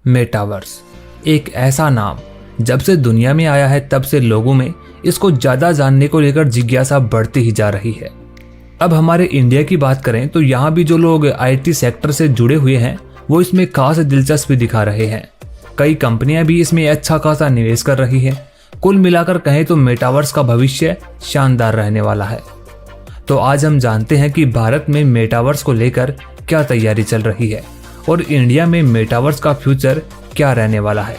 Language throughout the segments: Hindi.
मेटावर्स एक ऐसा नाम जब से दुनिया में आया है तब से लोगों में इसको ज्यादा जानने को लेकर जिज्ञासा बढ़ती ही जा रही है। अब हमारे इंडिया की बात करें तो यहाँ भी जो लोग आईटी सेक्टर से जुड़े हुए हैं वो इसमें खास दिलचस्पी दिखा रहे हैं। कई कंपनियां भी इसमें अच्छा खासा निवेश कर रही हैं। कुल मिलाकर कहें तो मेटावर्स का भविष्य शानदार रहने वाला है। तो आज हम जानते हैं कि भारत में मेटावर्स को लेकर क्या तैयारी चल रही है और इंडिया में मेटावर्स का फ्यूचर क्या रहने वाला है।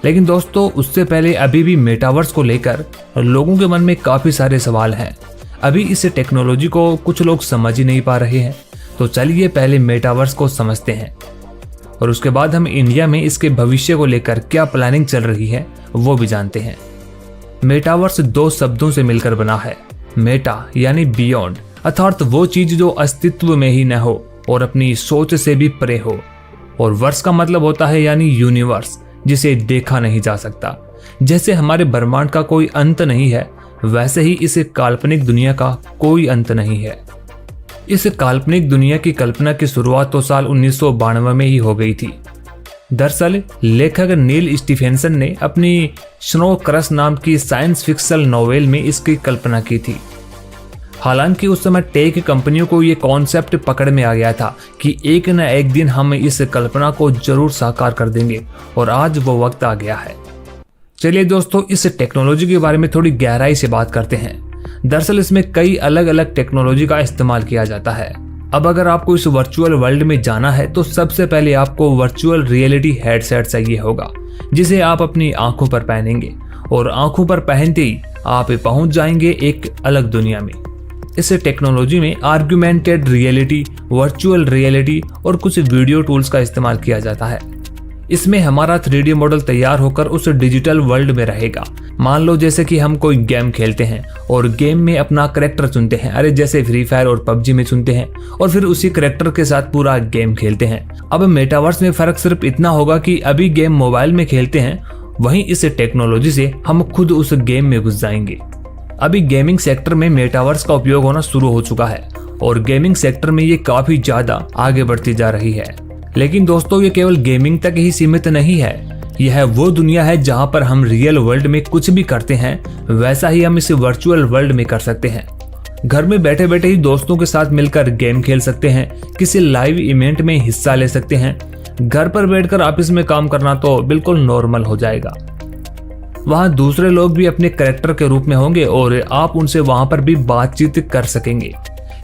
लेकिन दोस्तों उससे पहले अभी भी मेटावर्स को लेकर लोगों के मन में काफी सारे सवाल हैं। अभी इस टेक्नोलॉजी को कुछ लोग समझ ही नहीं पा रहे हैं। तो चलिए पहले मेटावर्स को समझते हैं और उसके बाद हम इंडिया में इसके भविष्य को लेकर क्या प्लानिंग चल रही है वो भी जानते हैं। मेटावर्स दो शब्दों से मिलकर बना है। मेटा यानी बियॉन्ड, अर्थात वो चीज जो अस्तित्व में ही न हो और अपनी सोच से भी परे हो, और वर्स का मतलब होता है यानी यूनिवर्स, जिसे देखा नहीं जा सकता। जैसे हमारे ब्रह्मांड का कोई अंत नहीं है, वैसे ही इस काल्पनिक दुनिया का कोई अंत नहीं है। इस काल्पनिक दुनिया की कल्पना की शुरुआत तो साल 1992 में ही हो गई थी। दरअसल लेखक नील स्टीफेंसन ने अपनी स्नो क्रश नाम की साइंस फिक्शन नॉवेल में इसकी कल्पना की थी। हालांकि उस समय टेक कंपनियों को ये कॉन्सेप्ट पकड़ में आ गया था कि एक न एक दिन हम इस कल्पना को जरूर साकार कर देंगे, और आज वो वक्त आ गया है। चलिए दोस्तों इस टेक्नोलॉजी के बारे में थोड़ी गहराई से बात करते हैं। दरअसल इसमें कई अलग अलग टेक्नोलॉजी का इस्तेमाल किया जाता है। अब अगर आपको इस वर्चुअल वर्ल्ड में जाना है तो सबसे पहले आपको वर्चुअल रियलिटी हेडसेट चाहिए होगा, जिसे आप अपनी आंखों पर पहनेंगे और आंखों पर पहनते ही आप पहुंच जाएंगे एक अलग दुनिया में। इस टेक्नोलॉजी में आर्गुमेंटेड रियलिटी, वर्चुअल रियलिटी और कुछ वीडियो टूल्स का इस्तेमाल किया जाता है। इसमें हमारा 3D मॉडल तैयार होकर उस डिजिटल वर्ल्ड में रहेगा। मान लो जैसे कि हम कोई गेम खेलते हैं और गेम में अपना कैरेक्टर चुनते हैं, अरे जैसे फ्री फायर और पबजी में चुनते हैं, और फिर उसी कैरेक्टर के साथ पूरा गेम खेलते हैं। अब मेटावर्स में फर्क सिर्फ इतना होगा कि अभी गेम मोबाइल में खेलते हैं, वहीं इस टेक्नोलॉजी से हम खुद उस गेम में घुस जाएंगे। अभी गेमिंग सेक्टर में मेटावर्स का उपयोग होना शुरू हो चुका है और गेमिंग सेक्टर में ये काफी ज्यादा आगे बढ़ती जा रही है। लेकिन दोस्तों ये केवल गेमिंग तक ही सीमित नहीं है। यह वो दुनिया है जहां पर हम रियल वर्ल्ड में कुछ भी करते हैं वैसा ही हम इस वर्चुअल वर्ल्ड में कर सकते हैं। घर में बैठे बैठे ही दोस्तों के साथ मिलकर गेम खेल सकते हैं, किसी लाइव इवेंट में हिस्सा ले सकते हैं। घर पर बैठकर ऑफिस में काम करना तो बिल्कुल नॉर्मल हो जाएगा। वहां दूसरे लोग भी अपने कैरेक्टर के रूप में होंगे और आप उनसे वहां पर भी बातचीत कर सकेंगे।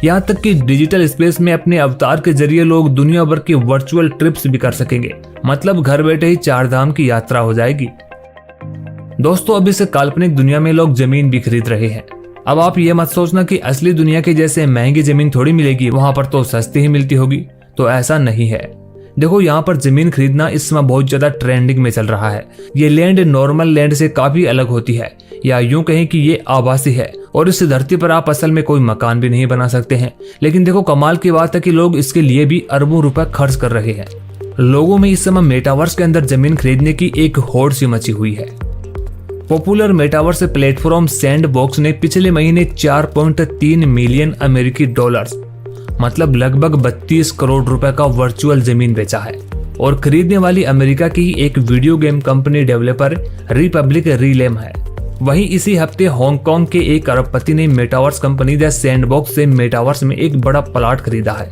यहाँ तक कि डिजिटल स्पेस में अपने अवतार के जरिए लोग दुनिया भर की वर्चुअल ट्रिप्स भी कर सकेंगे। मतलब घर बैठे ही 4 धाम की यात्रा हो जाएगी। दोस्तों अब इस काल्पनिक दुनिया में लोग जमीन भी खरीद रहे हैं। अब आप ये मत सोचना कि असली दुनिया के जैसे महंगी जमीन थोड़ी मिलेगी, वहां पर तो सस्ती ही मिलती होगी। तो ऐसा नहीं है। देखो यहाँ पर जमीन खरीदना इस समय बहुत ज्यादा ट्रेंडिंग में चल रहा है। ये लैंड नॉर्मल लैंड से काफी अलग होती है, या यूं कहें कि ये आवासी है, और इस धरती पर आप असल में कोई मकान भी नहीं बना सकते हैं। लेकिन देखो कमाल की बात है कि लोग इसके लिए भी अरबों रुपए खर्च कर रहे हैं। लोगों में इस समय मेटावर्स के अंदर जमीन खरीदने की एक होड़ सी मची हुई है। पॉपुलर मेटावर्स प्लेटफॉर्म सैंडबॉक्स ने पिछले महीने 4.3 मिलियन अमेरिकी डॉलर्स, मतलब लगभग 32 करोड़ रुपए का वर्चुअल जमीन बेचा है। और खरीदने वाली अमेरिका की एक video game company developer Republic realm है। वहीं इसी हफ्ते हांगकांग के एक अरबपति ने मेटावर्स कंपनी द सैंडबॉक्स से मेटावर्स में एक बड़ा प्लॉट खरीदा है।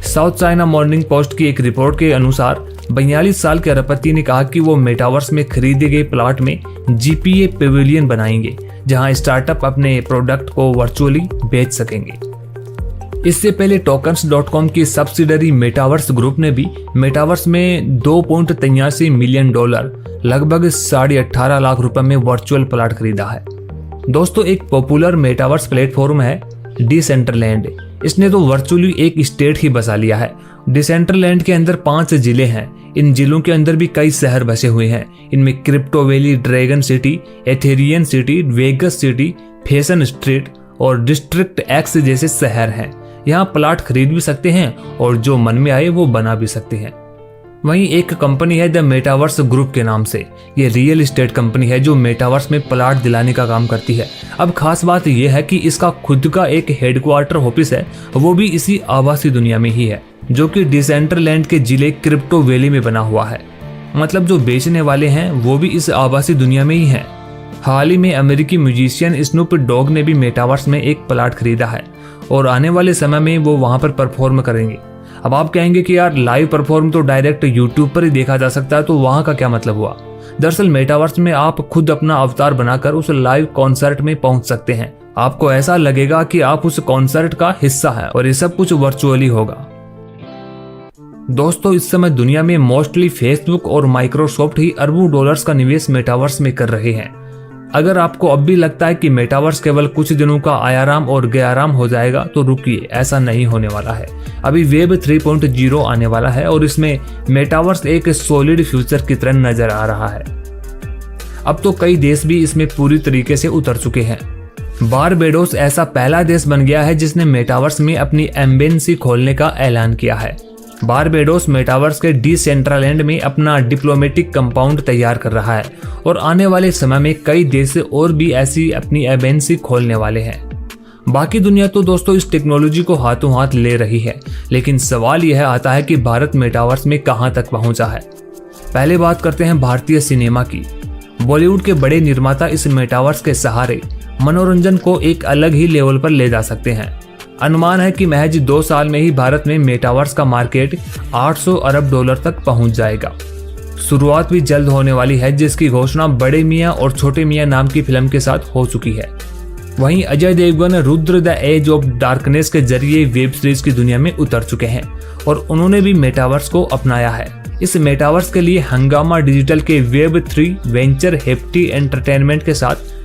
साउथ चाइना मॉर्निंग पोस्ट की एक रिपोर्ट के अनुसार 42 साल के अरबपति ने कहा कि वो मेटावर्स में खरीदे गए प्लॉट में जीपीए पेविलियन बनाएंगे, जहां स्टार्टअप अपने प्रोडक्ट को वर्चुअली बेच सकेंगे। इससे पहले टोकन्स.com की सब्सिडरी मेटावर्स ग्रुप ने भी मेटावर्स में 2.83 मिलियन डॉलर, लगभग 18.5 लाख रुपए में वर्चुअल प्लॉट खरीदा है। दोस्तों एक पॉपुलर मेटावर्स प्लेटफॉर्म है डिसेंट्रलैंड। इसने तो वर्चुअली एक स्टेट ही बसा लिया है। डिसेंट्रलैंड के अंदर 5 जिले हैं। इन जिलों के अंदर भी कई शहर बसे हुए हैं। इनमें crypto valley, dragon city, Ethereum city, Vegas city, fashion street और डिस्ट्रिक्ट एक्स जैसे शहर हैं। यहाँ प्लॉट खरीद भी सकते हैं और जो मन में आए वो बना भी सकते हैं। वहीं एक कंपनी है द मेटावर्स ग्रुप के नाम से। ये रियल एस्टेट कंपनी है जो मेटावर्स में प्लॉट दिलाने का काम करती है। अब खास बात यह है कि इसका खुद का एक हेडक्वार्टर ऑफिस है, वो भी इसी आवासी दुनिया में ही है, जो कि डिसेंट्रलैंड के जिले क्रिप्टो वैली में बना हुआ है। मतलब जो बेचने वाले हैं वो भी इस आभासी दुनिया में ही हैं। हाल ही में अमेरिकी म्यूजिशियन स्नूप डॉग ने भी मेटावर्स में एक प्लाट खरीदा है और आने वाले समय में वो वहां पर परफॉर्म करेंगे। अब आप कहेंगे कि यार लाइव परफॉर्म तो डायरेक्ट यूट्यूब पर ही देखा जा सकता है, तो वहां का क्या मतलब हुआ। दरअसल मेटावर्स में आप खुद अपना अवतार बनाकर उस लाइव कॉन्सर्ट में पहुंच सकते हैं। आपको ऐसा लगेगा कि आप उस कॉन्सर्ट का हिस्सा है और ये सब कुछ वर्चुअली होगा। दोस्तों, इस समय दुनिया में मोस्टली फेसबुक और माइक्रोसॉफ्ट ही अरबों डॉलर्स का निवेश मेटावर्स में कर रहे हैं। अगर आपको अब भी लगता है कि मेटावर्स केवल कुछ दिनों का आयाराम और गयाराम हो जाएगा, तो रुकिए, ऐसा नहीं होने वाला है। अभी वेब 3.0 आने वाला है और इसमें मेटावर्स एक सॉलिड फ्यूचर की तरह नजर आ रहा है। अब तो कई देश भी इसमें पूरी तरीके से उतर चुके हैं। बारबेडोस ऐसा पहला देश बन गया है जिसने मेटावर्स में अपनी एम्बेसी खोलने का ऐलान किया है। बारबेडोस मेटावर्स के डिसेंट्रलैंड में अपना डिप्लोमेटिक कंपाउंड तैयार कर रहा है और आने वाले समय में कई देश और भी ऐसी अपनी एम्बेसी खोलने वाले हैं। बाकी दुनिया तो दोस्तों इस टेक्नोलॉजी को हाथों हाथ ले रही है, लेकिन सवाल यह आता है कि भारत मेटावर्स में कहां तक पहुंचा है। पहले बात करते हैं भारतीय सिनेमा की। बॉलीवुड के बड़े निर्माता इस मेटावर्स के सहारे मनोरंजन को एक अलग ही लेवल पर ले जा सकते हैं। अनुमान है कि महज 2 साल में ही भारत में मेटावर्स का मार्केट 800 अरब डॉलर तक पहुंच जाएगा। शुरुआत भी जल्द होने वाली है, जिसकी घोषणा बड़े मियां और छोटे मियां नाम की फिल्म के साथ हो चुकी है। वहीं Ajay Devgan Rudra the edge of darkness के जरिए वेब सीरीज की दुनिया में उतर चुके हैं और उन्होंने भी मेटावर्स को अपनाया है। इस मेटावर्स के लिए हंगामा डिजिटल के वेब 3 वेंचर हेप्टी एंटरटेनमेंट के साथ